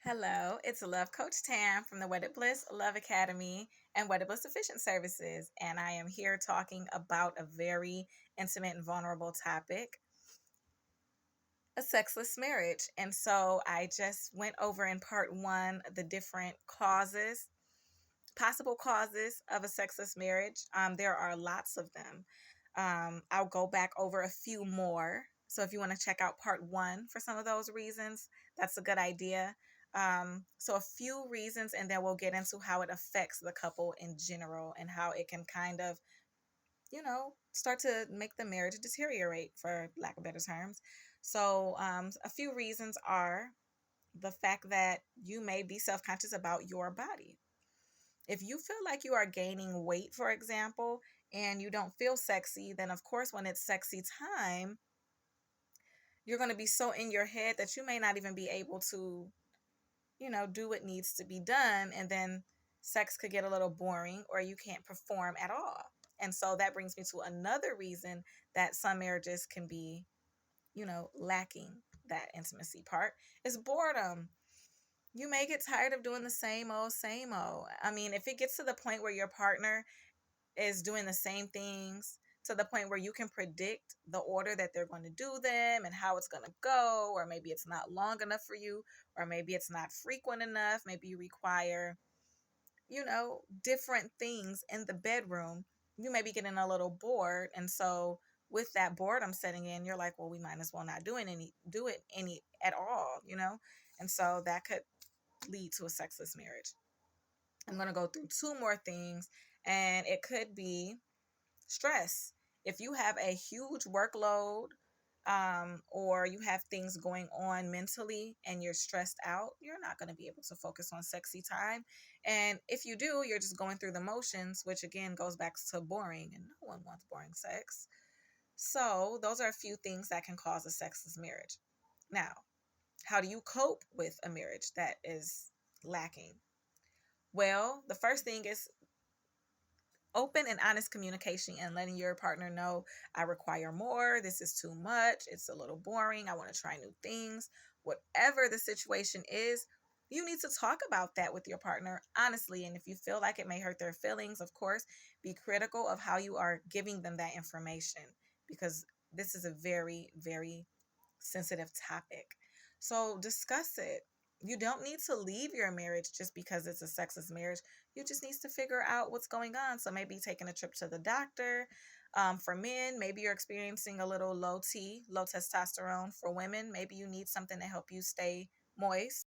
Hello, it's Love Coach Tam from the Wedded Bliss Love Academy and Wedded Bliss Efficient Services, and I am here talking about a very intimate and vulnerable topic, a sexless marriage. And so I just went over in part one the different causes, possible causes of a sexless marriage. There are lots of them. I'll go back over a few more. So if you want to check out part one for some of those reasons, that's a good idea. So a few reasons, and then we'll get into how it affects the couple in general and how it can kind of, start to make the marriage deteriorate, for lack of better terms. So a few reasons are the fact that you may be self conscious about your body. If you feel like you are gaining weight, for example, and you don't feel sexy, then of course, when it's sexy time, you're going to be so in your head that you may not even be able to, do what needs to be done. And then sex could get a little boring or you can't perform at all. And so that brings me to another reason that some marriages can be, lacking that intimacy part is boredom. You may get tired of doing the same old, same old. I mean, if it gets to the point where your partner is doing the same things to the point where you can predict the order that they're going to do them and how it's going to go, or maybe it's not long enough for you, or maybe it's not frequent enough, maybe you require, different things in the bedroom, you may be getting a little bored. And so with that boredom setting in, you're like, well, we might as well not do it any at all. And so that could lead to a sexless marriage. I'm going to go through two more things, and it could be stress. If you have a huge workload, or you have things going on mentally and you're stressed out, you're not going to be able to focus on sexy time. And if you do, you're just going through the motions, which again goes back to boring, and no one wants boring sex. So, those are a few things that can cause a sexless marriage. Now, how do you cope with a marriage that is lacking? Well, the first thing is open and honest communication and letting your partner know, I require more. This is too much. It's a little boring. I want to try new things. Whatever the situation is, you need to talk about that with your partner honestly. And if you feel like it may hurt their feelings, of course, be critical of how you are giving them that information, because this is a very, very sensitive topic. So discuss it. You don't need to leave your marriage just because it's a sexless marriage. You just need to figure out what's going on. So maybe taking a trip to the doctor. For men, maybe you're experiencing a little low T, low testosterone. For women, maybe you need something to help you stay moist.